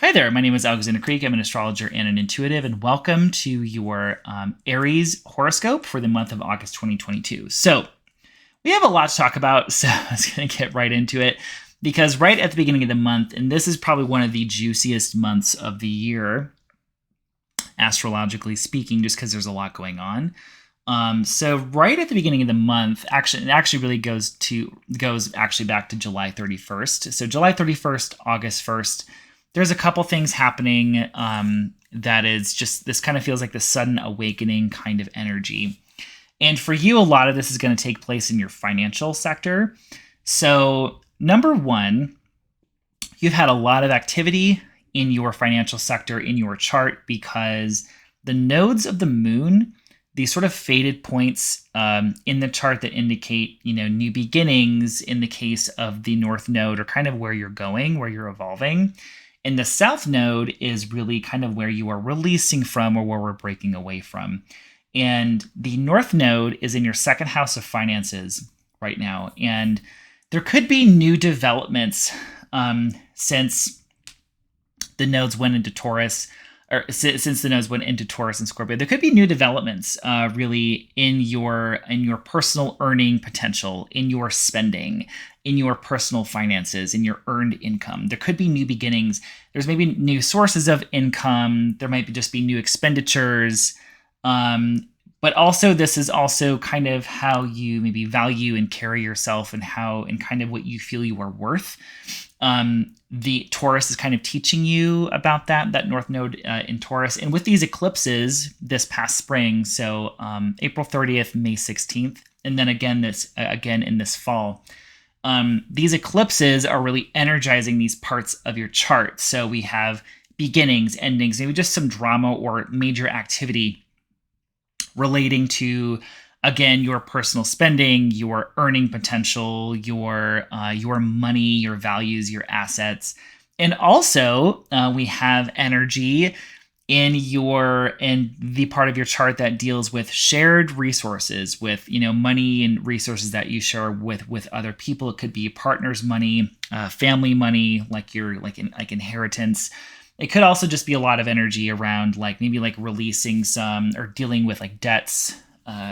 Hi there, my name is Alexander Creek. I'm an astrologer and an intuitive, and welcome to your Aries horoscope for the month of August 2022. So, we have a lot to talk about, so I was going to get right into it because right at the beginning of the month, and this is probably one of the juiciest months of the year, astrologically speaking, just because there's a lot going on. So right at the beginning of the month, it actually really goes actually back to July 31st. So July 31st, August 1st, there's a couple things happening that is just, this kind of feels like the sudden awakening kind of energy. And for you, a lot of this is going to take place in your financial sector. So number one, you've had a lot of activity in your financial sector in your chart because the nodes of the moon, these sort of faded points in the chart that indicate, new beginnings in the case of the north node, or kind of where you're going, where you're evolving. And the south node is really kind of where you are releasing from, or where we're breaking away from. And the north node is in your second house of finances right now. And there could be new developments since the nodes went into Taurus, or since the nodes went into Taurus and Scorpio. There could be new developments really in your personal earning potential, in your spending, in your personal finances, in your earned income. There could be new beginnings. There's maybe new sources of income. There might just be new expenditures. But also, this is also kind of how you maybe value and carry yourself, and kind of what you feel you are worth. The Taurus is kind of teaching you about that North Node in Taurus. And with these eclipses this past spring, so April 30th, May 16th, and then again in this fall, these eclipses are really energizing these parts of your chart. So we have beginnings, endings, maybe just some drama or major activity relating to, again, your personal spending, your earning potential, your money, your values, your assets. And also we have energy in the part of your chart that deals with shared resources, with money and resources that you share with other people. It could be partners' money, family money, like inheritance. It could also just be a lot of energy around maybe releasing some, or dealing with debts,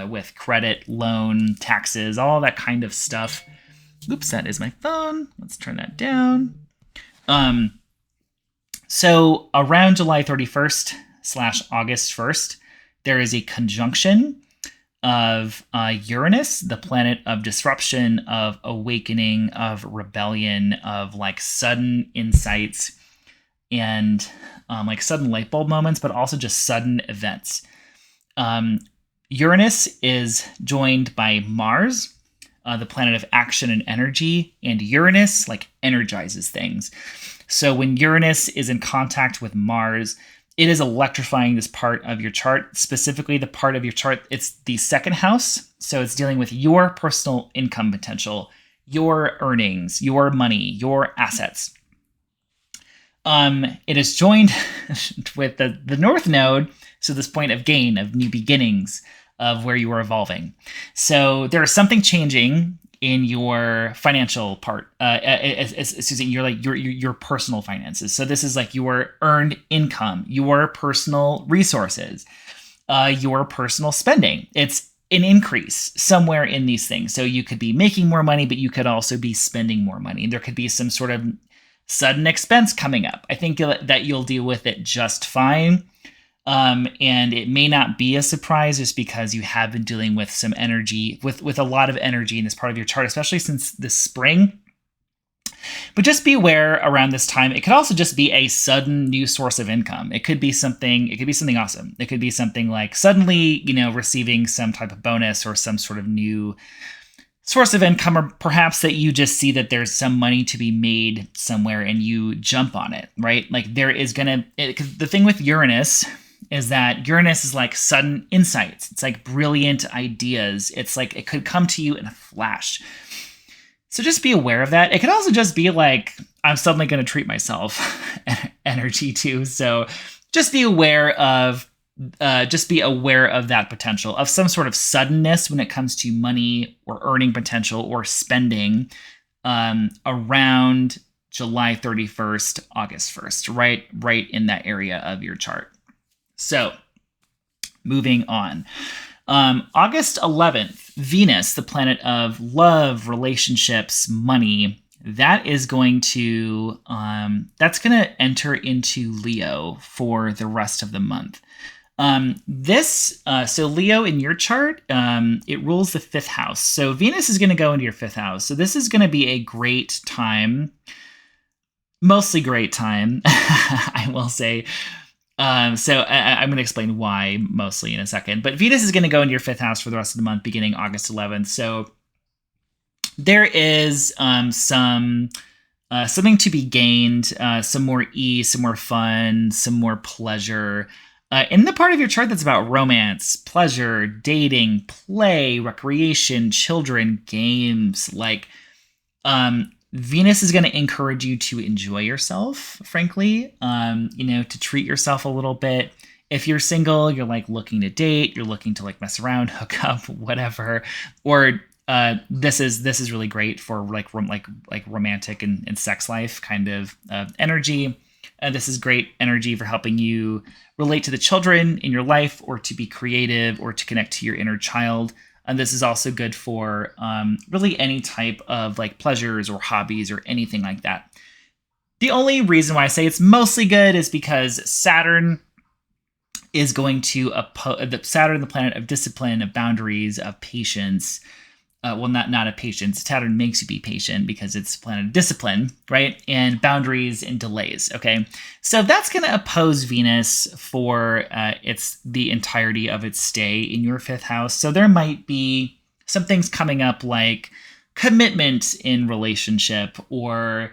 with credit, loan, taxes, all that kind of stuff. Oops, that is my phone. Let's turn that down. So around July 31st / August 1st, there is a conjunction of Uranus, the planet of disruption, of awakening, of rebellion, of sudden insights, and sudden light bulb moments, but also just sudden events. Uranus is joined by Mars, the planet of action and energy, and Uranus energizes things. So when Uranus is in contact with Mars, it is electrifying this part of your chart, specifically the part of your chart, it's the second house. So it's dealing with your personal income potential, your earnings, your money, your assets. It is joined with the North Node, so this point of gain, of new beginnings, of where you are evolving. So there is something changing in your financial part, your personal finances. So this is your earned income, your personal resources, your personal spending. It's an increase somewhere in these things. So you could be making more money, but you could also be spending more money. There could be some sort of sudden expense coming up. I think that you'll deal with it just fine. And it may not be a surprise, just because you have been dealing with some energy, with a lot of energy in this part of your chart, especially since this spring. But just be aware around this time. It could also just be a sudden new source of income. It could be something awesome. It could be something suddenly, receiving some type of bonus, or some sort of new source of income, or perhaps that you just see that there's some money to be made somewhere and you jump on it, right? The thing with Uranus is that Uranus is sudden insights. It's brilliant ideas. It's it could come to you in a flash. So just be aware of that. It could also just be I'm suddenly going to treat myself energy too. So just be aware of that potential of some sort of suddenness when it comes to money or earning potential or spending around July 31st, August 1st, right in that area of your chart. So moving on. August 11th, Venus, the planet of love, relationships, money, that is going to enter into Leo for the rest of the month. So Leo in your chart, it rules the 5th house. So Venus is going to go into your 5th house. So this is going to be a great time, mostly great time, I will say. I'm going to explain why mostly in a second. But Venus is going to go into your 5th house for the rest of the month, beginning August 11th. So there is something to be gained, some more ease, some more fun, some more pleasure. In the part of your chart that's about romance, pleasure, dating, play, recreation, children, games, Venus is going to encourage you to enjoy yourself, frankly, to treat yourself a little bit. If you're single, you're looking to date, you're looking to mess around, hook up, whatever. Or this is really great for romantic and sex life kind of energy. This is great energy for helping you relate to the children in your life, or to be creative, or to connect to your inner child. And this is also good for really any type of pleasures or hobbies or anything like that. The only reason why I say it's mostly good is because Saturn is going to Saturn, the planet of discipline, of boundaries, of patience. Not of patience. Saturn makes you be patient because it's a planet of discipline, right? And boundaries and delays, okay? So that's going to oppose Venus for the entirety of its stay in your 5th house. So there might be some things coming up like commitment in relationship, or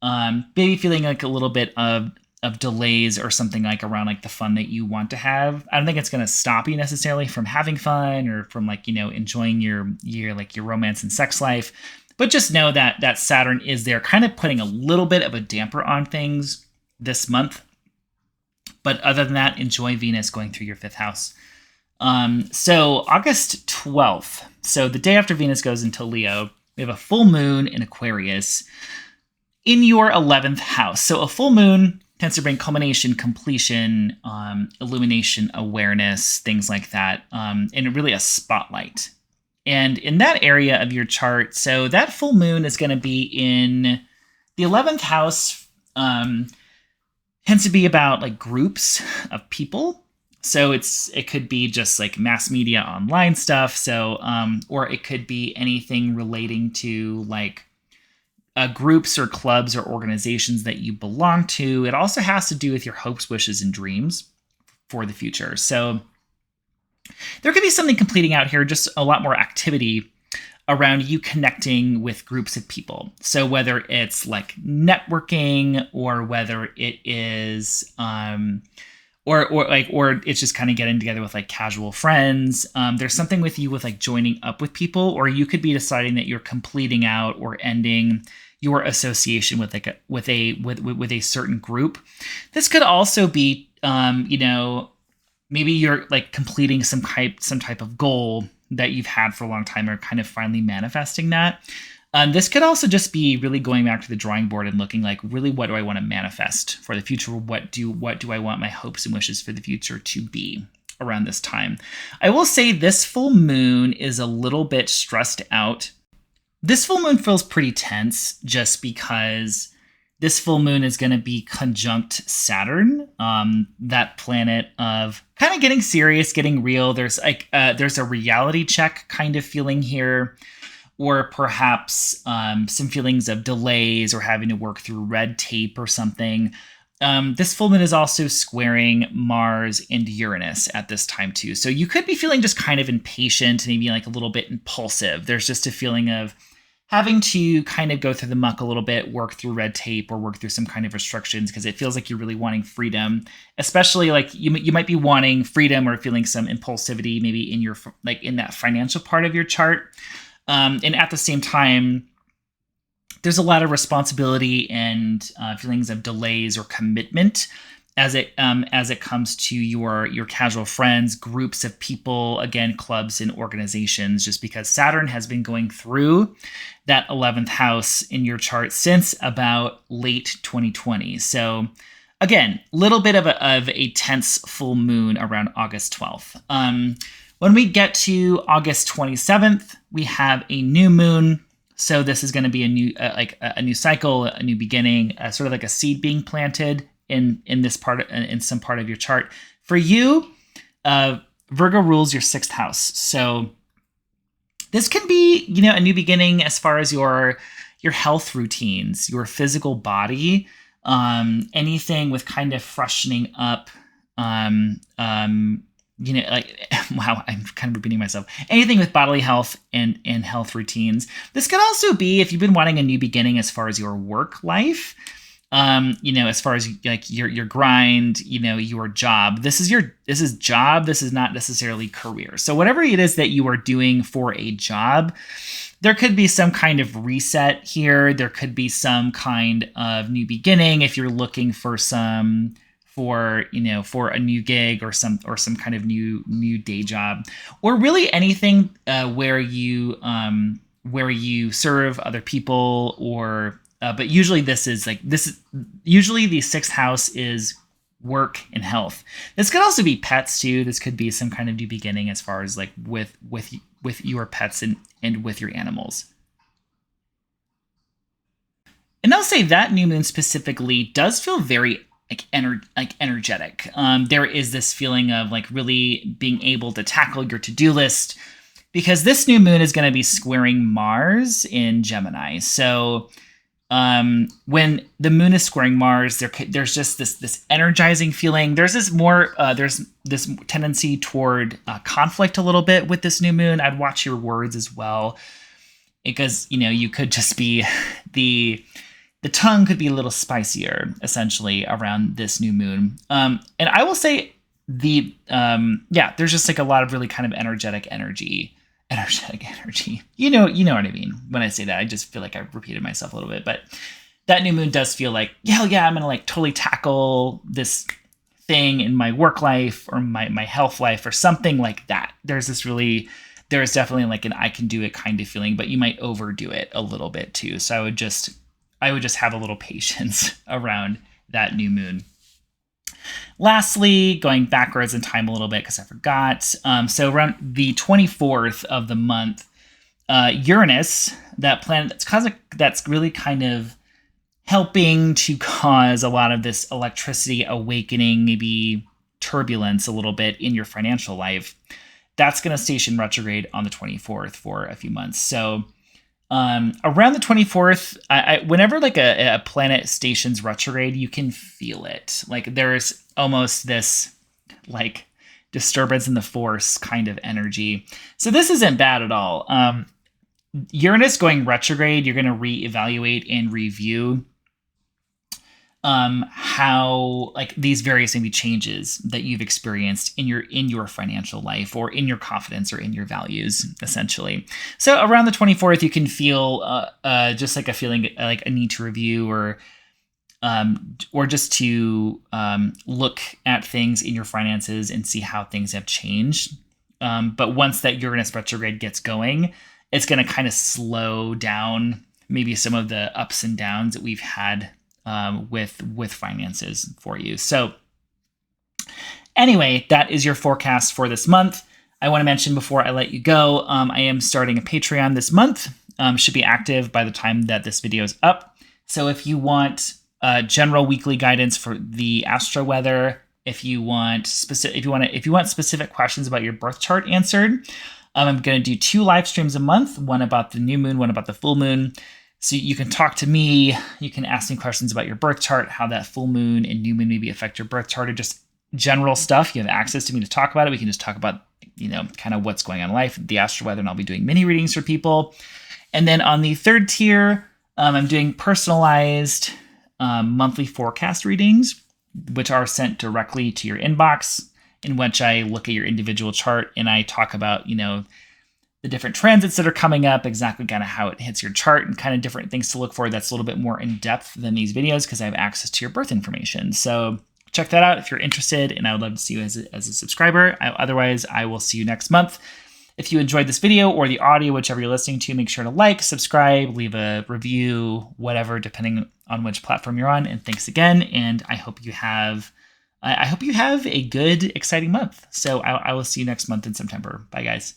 maybe feeling a little bit of delays or something around the fun that you want to have. I don't think it's going to stop you necessarily from having fun or from enjoying your romance and sex life, but just know that Saturn is there kind of putting a little bit of a damper on things this month. But other than that, enjoy Venus going through your 5th house. So August 12th, so the day after Venus goes into Leo, we have a full moon in Aquarius in your 11th house. So a full moon tends to bring culmination, completion, illumination, awareness, things like that, and really a spotlight. And in that area of your chart, so that full moon is going to be in the 11th house, tends to be about groups of people. So it could be just mass media, online stuff. So, or it could be anything relating to groups or clubs or organizations that you belong to. It also has to do with your hopes, wishes, and dreams for the future. So there could be something completing out here, just a lot more activity around you connecting with groups of people. So whether it's networking, or whether it is or it's just kind of getting together with casual friends. There's something with you with joining up with people, or you could be deciding that you're completing out or ending your association with with a certain group. This could also be maybe you're completing some type of goal that you've had for a long time, or kind of finally manifesting that. This could also just be really going back to the drawing board and looking really, what do I want to manifest for the future? What do I want my hopes and wishes for the future to be around this time? I will say this full moon is a little bit stressed out. This full moon feels pretty tense just because this full moon is going to be conjunct Saturn, that planet of kind of getting serious, getting real. There's a reality check kind of feeling here, or perhaps some feelings of delays or having to work through red tape or something. This full moon is also squaring Mars and Uranus at this time too. So you could be feeling just kind of impatient, maybe a little bit impulsive. There's just a feeling of having to kind of go through the muck a little bit, work through red tape, or work through some kind of restrictions, because it feels like you're really wanting freedom, especially you might be wanting freedom or feeling some impulsivity maybe in your in that financial part of your chart. And at the same time, there's a lot of responsibility and feelings of delays or commitment as it comes to your casual friends, groups of people, again, clubs and organizations, just because Saturn has been going through that 11th house in your chart since about late 2020. So again, a little bit of a tense full moon around August 12th. When we get to August 27th, we have a new moon. So this is going to be a new a new cycle, a new beginning, sort of like a seed being planted in this part, in some part of your chart. For you, Virgo rules your 6th house. So this can be, a new beginning as far as your health routines, your physical body, anything with kind of freshening up, wow, I'm kind of repeating myself. Anything with bodily health and health routines. This could also be if you've been wanting a new beginning as far as your work life. As far as like your grind, your job. This is job. This is not necessarily career. So whatever it is that you are doing for a job, there could be some kind of reset here. There could be some kind of new beginning if you're looking for for a new gig or some kind of new day job, or really anything where you serve other people or. But usually usually the 6th house is work and health. This could also be pets too. This could be some kind of new beginning as far as like with your pets and with your animals. And I'll say that new moon specifically does feel very energetic. There is this feeling of like really being able to tackle your to-do list, because this new moon is going to be squaring Mars in Gemini. So when the moon is squaring Mars, there's just this energizing feeling. There's this tendency toward conflict a little bit with this new moon. I'd watch your words as well, because you could just be the tongue could be a little spicier essentially around this new moon. And I will say there's just like a lot of really kind of energetic energy. You know what I mean when I say that. I just feel like I repeated myself a little bit, but that new moon does feel like, hell yeah, I'm gonna like totally tackle this thing in my work life or my health life or something like that. There's definitely like an I can do it kind of feeling, but you might overdo it a little bit too. So I would just have a little patience around that new moon. Lastly, going backwards in time a little bit because I forgot. So around the 24th of the month, Uranus, that planet that's really kind of helping to cause a lot of this electricity awakening, maybe turbulence a little bit in your financial life, that's going to station retrograde on the 24th for a few months. So around the 24th, whenever like a planet stations retrograde, you can feel it. Like there's almost this like disturbance in the force kind of energy. So this isn't bad at all. Uranus going retrograde, you're going to reevaluate and review how like these various maybe changes that you've experienced in your financial life or in your confidence or in your values, essentially. So around the 24th, you can feel just like a feeling like a need to review or just to look at things in your finances and see how things have changed. But once that Uranus retrograde gets going, it's going to kind of slow down maybe some of the ups and downs that we've had with finances for you. So anyway, that is your forecast for this month. I want to mention before I let you go, I am starting a Patreon this month. Should be active by the time that this video is up. So if you want general weekly guidance for the astro weather, if you want specific questions about your birth chart answered, I'm going to do 2 live streams a month, one about the new moon, one about the full moon. So you can talk to me, you can ask me questions about your birth chart, how that full moon and new moon maybe affect your birth chart, or just general stuff. You have access to me to talk about it. We can just talk about, kind of what's going on in life, the astro weather, and I'll be doing mini readings for people. And then on the 3rd tier, I'm doing personalized monthly forecast readings, which are sent directly to your inbox, in which I look at your individual chart and I talk about, the different transits that are coming up, exactly kind of how it hits your chart and kind of different things to look for. That's a little bit more in depth than these videos because I have access to your birth information. So check that out if you're interested, and I would love to see you as a subscriber. Otherwise, I will see you next month. If you enjoyed this video or the audio, whichever you're listening to, make sure to like, subscribe, leave a review, whatever, depending on which platform you're on. And thanks again. And I hope you have a good, exciting month. So I will see you next month in September. Bye, guys.